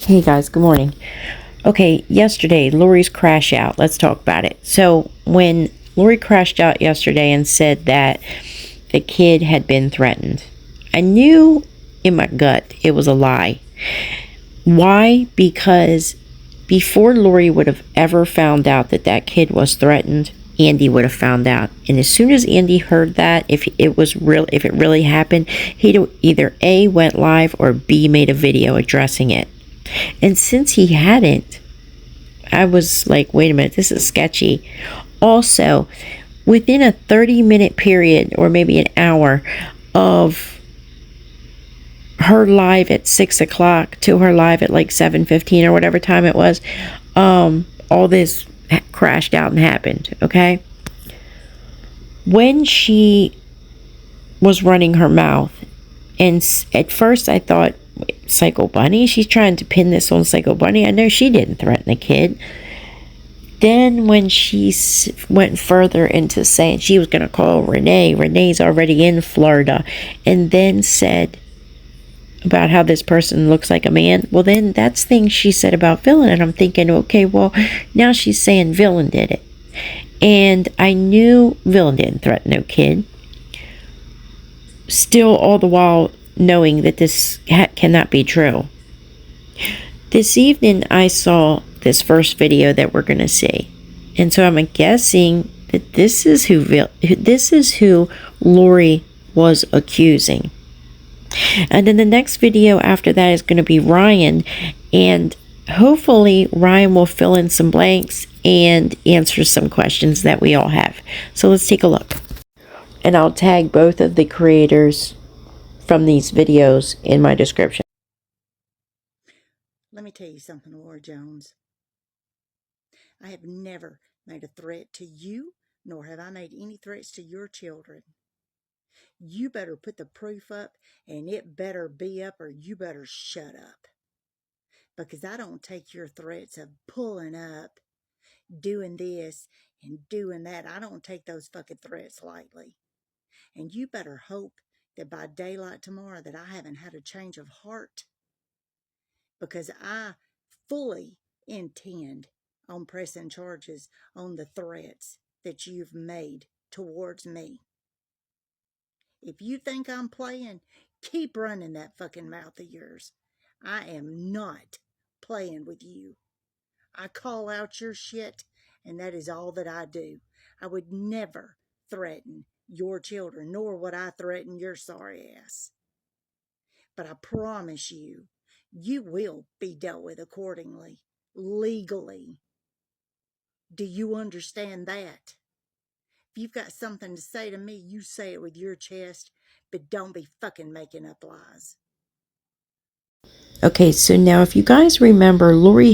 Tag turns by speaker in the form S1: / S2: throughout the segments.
S1: Hey guys, good morning. Okay, yesterday, Lori's crash out. Let's talk about it. So, when Lori crashed out yesterday and said that the kid had been threatened, I knew in my gut it was a lie. Why? Because before Lori would have ever found out that that kid was threatened, Andy would have found out. And as soon as Andy heard that, if it really happened, he'd either A, went live, or B, made a video addressing it. And since he hadn't, I was like, wait a minute, this is sketchy. Also, within a 30-minute period, or maybe an hour, of her live at 6 o'clock to her live at like 7:15 or whatever time it was, all this crashed out and happened, okay? When she was running her mouth, and at first I thought, Psycho Bunny? She's trying to pin this on Psycho Bunny. I know she didn't threaten the kid. Then when she went further into saying she was going to call Renee's already in Florida, and then said about how this person looks like a man, well then that's things she said about Villain, and I'm thinking, okay, well now she's saying Villain did it. And I knew Villain didn't threaten no kid. Still, all the while knowing that this cannot be true. This evening I saw this first video that we're going to see, and so I'm guessing that this is who Lori was accusing. And then the next video after that is going to be Ryan, and hopefully Ryan will fill in some blanks and answer some questions that we all have. So let's take a look, and I'll tag both of the creators from these videos in my description.
S2: Let me tell you something, Laura Jones. I have never made a threat to you, nor have I made any threats to your children. You better put the proof up, and it better be up, or you better shut up. Because I don't take your threats of pulling up, doing this, and doing that. I don't take those fucking threats lightly. And you better hope that by daylight tomorrow that I haven't had a change of heart, because I fully intend on pressing charges on the threats that you've made towards me. If you think I'm playing, keep running that fucking mouth of yours. I am not playing with you. I call out your shit, and that is all that I do. I would never threaten your children, nor would I threaten your sorry ass. But I promise you, you will be dealt with accordingly, legally. Do you understand that? If you've got something to say to me, you say it with your chest, but don't be fucking making up lies.
S1: Okay, so now if you guys remember, Lori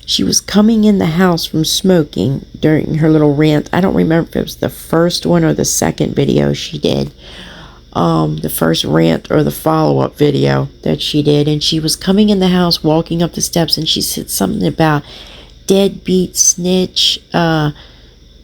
S1: she was coming in the house from smoking during her little rant. I don't remember if it was the first one or the second video she did. The first rant or the follow-up video that she did. And she was coming in the house, walking up the steps, and she said something about deadbeat snitch,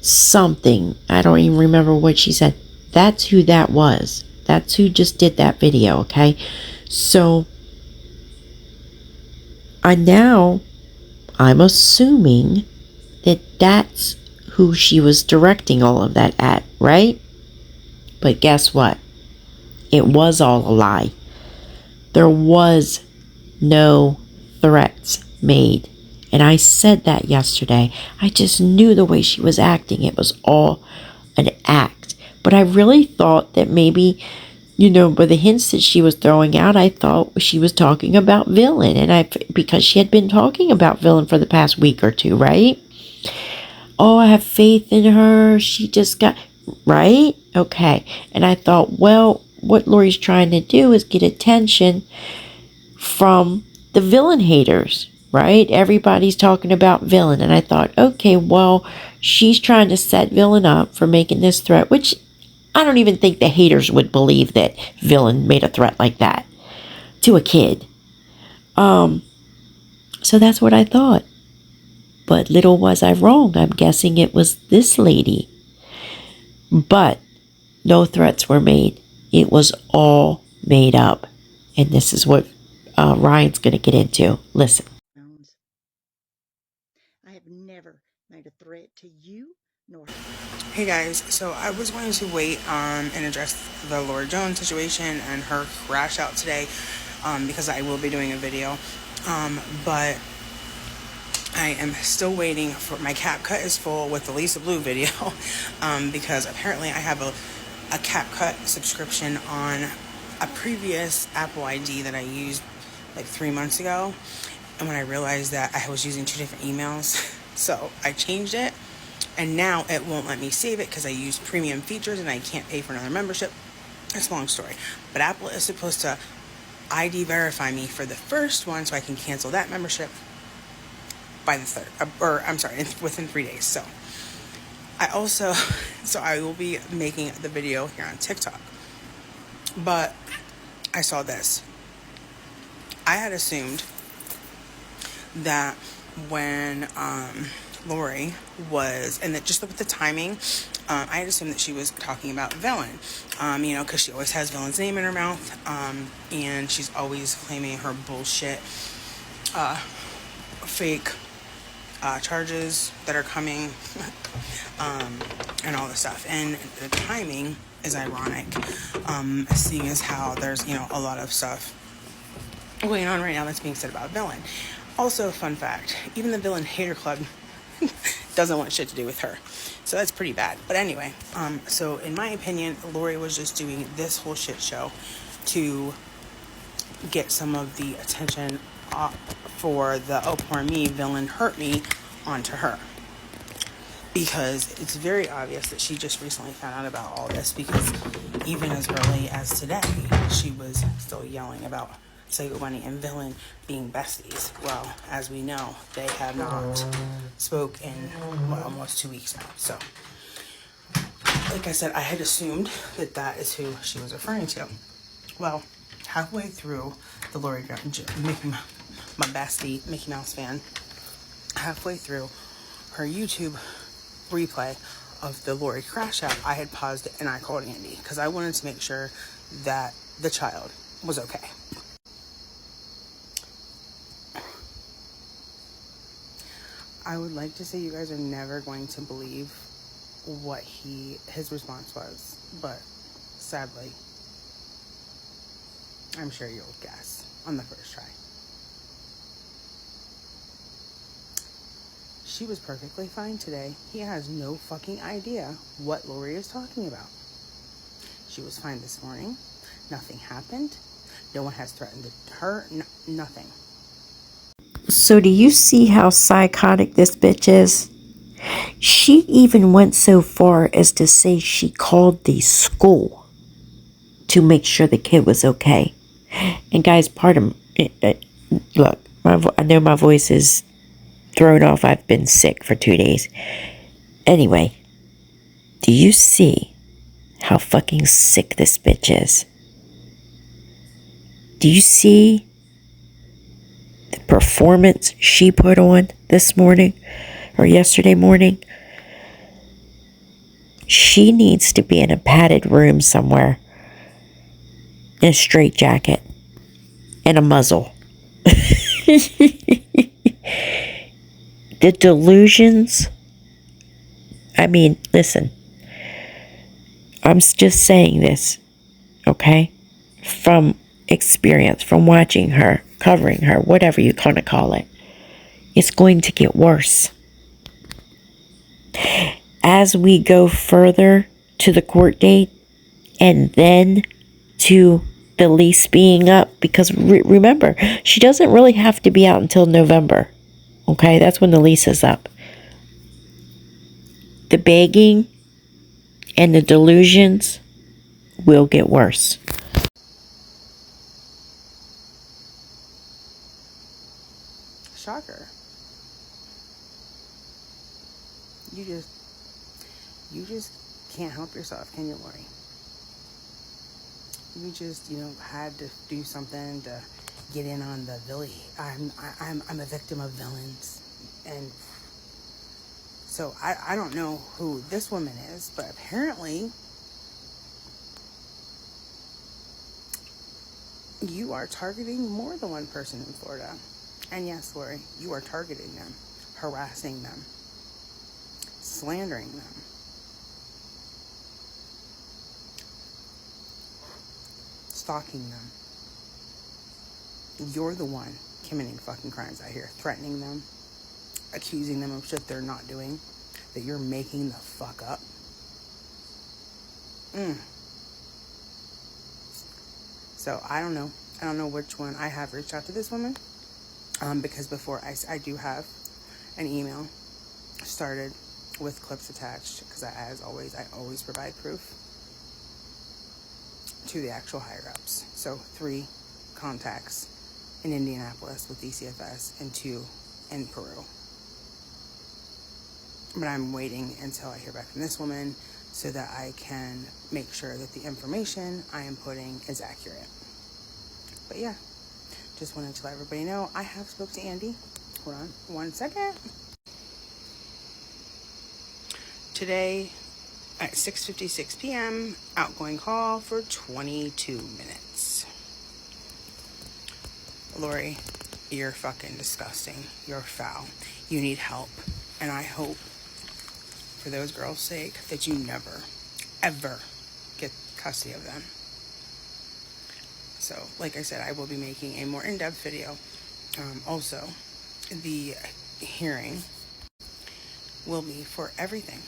S1: something. I don't even remember what she said. That's who that was. That's who just did that video, okay? So I'm assuming that that's who she was directing all of that at, right? But guess what? It was all a lie. There was no threats made. And I said that yesterday. I just knew the way she was acting. It was all an act. But I really thought that maybe, by the hints that she was throwing out, I thought she was talking about Villain. And because she had been talking about Villain for the past week or two, right? Oh, I have faith in her. She just got, right? Okay. And I thought, well, what Lori's trying to do is get attention from the Villain haters, right? Everybody's talking about Villain. And I thought, okay, well, she's trying to set Villain up for making this threat, which I don't even think the haters would believe that Villain made a threat like that to a kid. So that's what I thought. But little was I wrong. I'm guessing it was this lady. But no threats were made. It was all made up. And this is what Ryan's going to get into. Listen.
S2: Jones. I have never made a threat to you, nor.
S3: Hey guys, so I was going to wait and address the Laura Jones situation and her crash out today because I will be doing a video. But I am still waiting for my CapCut is full with the Lisa Blue video because apparently I have a CapCut subscription on a previous Apple ID that I used like 3 months ago. And when I realized that I was using two different emails, so I changed it. And now it won't let me save it because I use premium features and I can't pay for another membership. It's a long story. But Apple is supposed to ID verify me for the first one so I can cancel that membership by the third. Within 3 days. So I will be making the video here on TikTok. But I saw this. I had assumed that when Lori was, and that just with the timing, I had assumed that she was talking about Villain, because she always has Villain's name in her mouth, and she's always claiming her bullshit, fake charges that are coming, and all this stuff. And the timing is ironic, seeing as how there's, a lot of stuff going on right now that's being said about Villain. Also, fun fact, even the Villain Hater Club doesn't want shit to do with her. So that's pretty bad. But anyway, so in my opinion, Lori was just doing this whole shit show to get some of the attention for the "oh poor me, Villain hurt me" onto her. Because it's very obvious that she just recently found out about all this, because even as early as today, she was still yelling about Sego Bunny and Villain being besties. Well, as we know, they have not spoke in almost 2 weeks now. So, like I said, I had assumed that that is who she was referring to. Well, halfway through the Lori my bestie Mickey Mouse fan, halfway through her YouTube replay of the Lori crash out, I had paused it and I called Andy because I wanted to make sure that the child was okay. I would like to say you guys are never going to believe what his response was, but sadly, I'm sure you'll guess on the first try. She was perfectly fine today. He has no fucking idea what Lori is talking about. She was fine this morning. Nothing happened. No one has threatened her. Nothing.
S1: So do you see how psychotic this bitch is? She even went so far as to say she called the school to make sure the kid was okay. And guys, pardon, look, I know my voice is thrown off. I've been sick for 2 days. Anyway, do you see how fucking sick this bitch is? Do you see the performance she put on this morning or yesterday morning? She needs to be in a padded room somewhere in a straitjacket and a muzzle. The delusions. I mean, listen. I'm just saying this, okay? From experience, from watching her, covering her, whatever you kind of call it. It's going to get worse. As we go further to the court date and then to the lease being up, because remember, she doesn't really have to be out until November. Okay, that's when the lease is up. The begging and the delusions will get worse.
S3: Shocker. You just can't help yourself, can you, Lori? You just, had to do something to get in on the villain. I'm a victim of villains, and so I don't know who this woman is, but apparently you are targeting more than one person in Florida. And yes, Lori, you are targeting them, harassing them, slandering them. Stalking them. You're the one committing fucking crimes out here, threatening them, accusing them of shit they're not doing, that you're making the fuck up. So I don't know. I don't know which one. I have reached out to this woman because before I do have an email started with clips attached because I always provide proof to the actual higher ups. So 3 contacts in Indianapolis with DCFS and 2 in Peru. But I'm waiting until I hear back from this woman so that I can make sure that the information I am putting is accurate. But yeah, just wanted to let everybody know I have spoke to Andy. Hold on 1 second. Today at 6:56 p.m., outgoing call for 22 minutes. Lori, you're fucking disgusting. You're foul. You need help. And I hope, for those girls' sake, that you never, ever get custody of them. So, like I said, I will be making a more in-depth video. Also, the hearing will be for everything.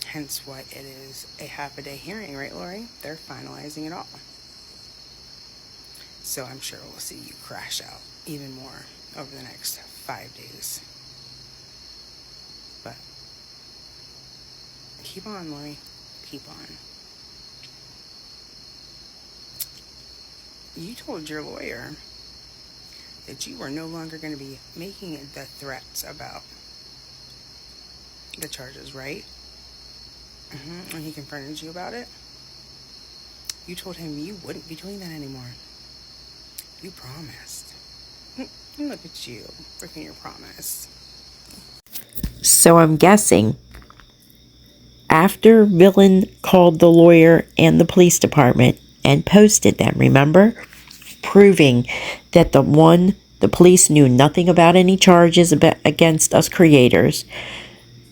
S3: Hence why it is a half-a-day hearing, right, Lori? They're finalizing it all. So I'm sure we'll see you crash out even more over the next 5 days. But keep on, Lori. Keep on. You told your lawyer that you were no longer going to be making the threats about the charges, right? When he confronted you about it, you told him you wouldn't be doing that anymore. You promised. Look at you, breaking your promise.
S1: So I'm guessing after Villain called the lawyer and the police department and posted them, remember? Proving that the police knew nothing about any charges against us creators.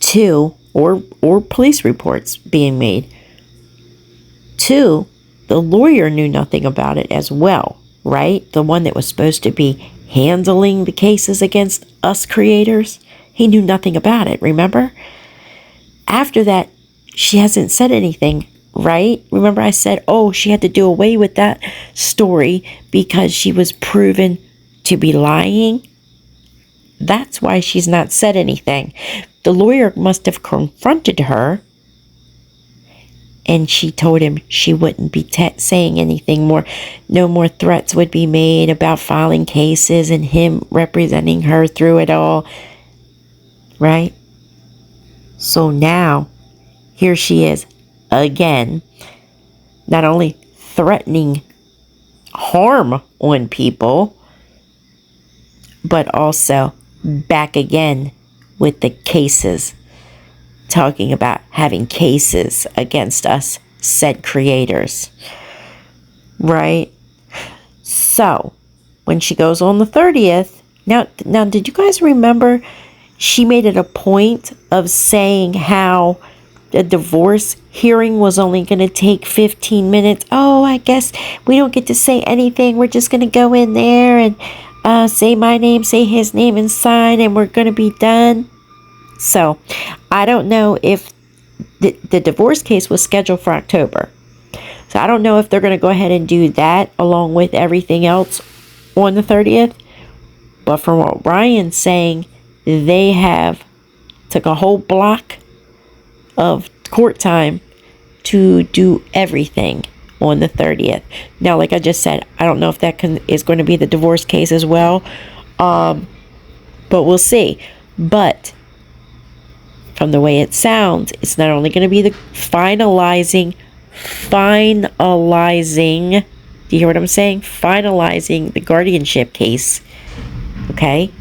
S1: 2, or police reports being made. 2, the lawyer knew nothing about it as well, right? The one that was supposed to be handling the cases against us creators. He knew nothing about it, remember? After that, she hasn't said anything, right? Remember I said, oh, she had to do away with that story because she was proven to be lying? That's why she's not said anything. The lawyer must have confronted her, and she told him she wouldn't be saying anything more. No more threats would be made about filing cases and him representing her through it all. Right? So now, here she is again, not only threatening harm on people, but also back again with the cases, talking about having cases against us said creators, right? So when she goes on the 30th, now did you guys remember she made it a point of saying how the divorce hearing was only going to take 15 minutes? Oh, I guess we don't get to say anything. We're just going to go in there and say my name, say his name, and sign, and we're going to be done. So I don't know if the divorce case was scheduled for October. So I don't know if they're going to go ahead and do that along with everything else on the 30th. But from what Ryan's saying, they have took a whole block of court time to do everything on the 30th. Now, like I just said, I don't know if that is going to be the divorce case as well. But we'll see. But from the way it sounds, it's not only going to be the finalizing, do you hear what I'm saying? Finalizing the guardianship case, okay?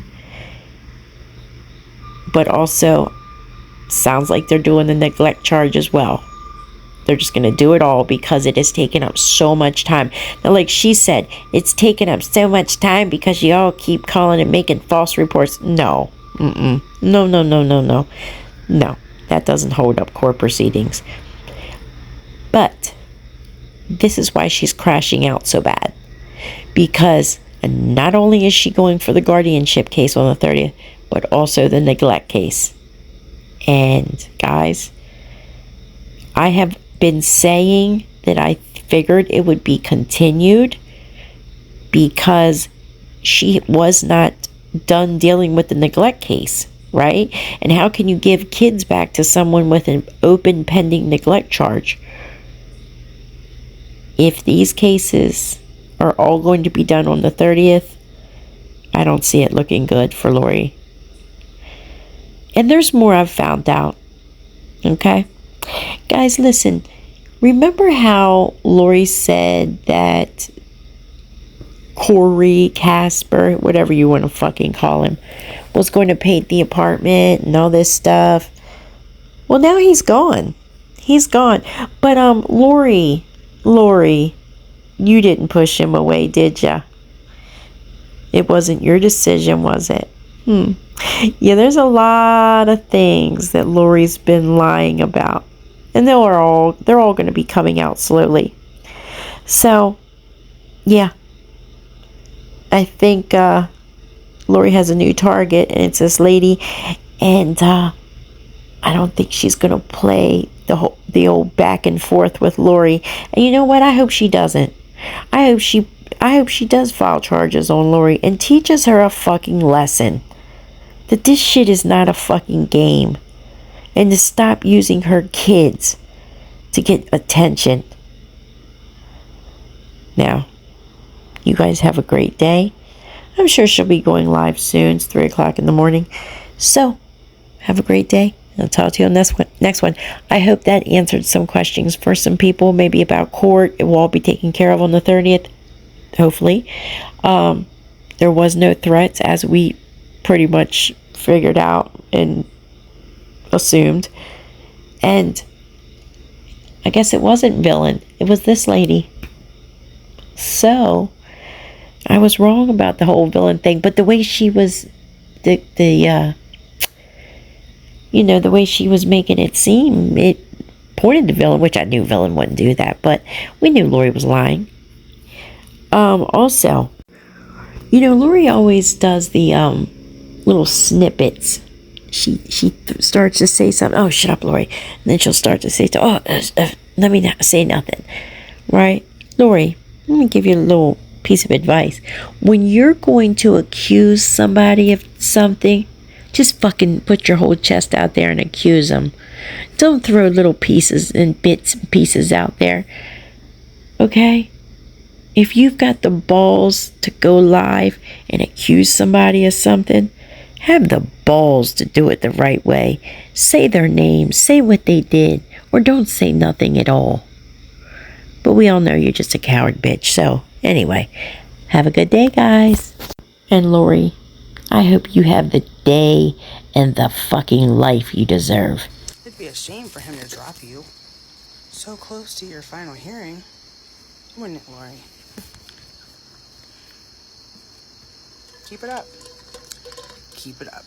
S1: But also, sounds like they're doing the neglect charge as well. They're just going to do it all because it has taken up so much time. Now, like she said, it's taken up so much time because you all keep calling and making false reports. No. No, no, no, no, no. No, that doesn't hold up court proceedings. But this is why she's crashing out so bad. Because not only is she going for the guardianship case on the 30th, but also the neglect case. And guys, I have been saying that I figured it would be continued because she was not done dealing with the neglect case, right? And how can you give kids back to someone with an open pending neglect charge? If these cases are all going to be done on the 30th, I don't see it looking good for Lori. And there's more I've found out. Okay? Guys, listen. Remember how Lori said that Corey, Casper, whatever you want to fucking call him, was going to paint the apartment and all this stuff? Well, now he's gone. He's gone. But, Lori, you didn't push him away, did ya? It wasn't your decision, was it? Yeah, there's a lot of things that Lori's been lying about. And they're all going to be coming out slowly. So, yeah. I think Lori has a new target, and it's this lady. And I don't think she's going to play the old back and forth with Lori. And you know what? I hope she doesn't. I hope she does file charges on Lori and teaches her a fucking lesson. That this shit is not a fucking game. And to stop using her kids to get attention. Now, you guys have a great day. I'm sure she'll be going live soon. It's 3 o'clock in the morning. So, have a great day. I'll talk to you on this next one. I hope that answered some questions for some people, maybe about court. It will all be taken care of on the 30th, hopefully. There was no threats, as we pretty much figured out and assumed. And I guess it wasn't villain. It was this lady. So, I was wrong about the whole villain thing. But the way she was, the way she was making it seem, it pointed to villain, which I knew villain wouldn't do that. But we knew Lori was lying. Also, Lori always does the little snippets. She starts to say something. Oh, shut up, Lori. And then she'll start to say, let me not say nothing. Right? Lori, let me give you a little piece of advice. When you're going to accuse somebody of something, just fucking put your whole chest out there and accuse them. Don't throw little pieces and bits and pieces out there. Okay? If you've got the balls to go live and accuse somebody of something, have the balls to do it the right way. Say their name, say what they did, or don't say nothing at all. But we all know you're just a coward bitch. So, anyway, have a good day, guys. And Lori, I hope you have the day and the fucking life you deserve.
S3: It'd be a shame for him to drop you so close to your final hearing, wouldn't it, Lori? Keep it up. Keep it up.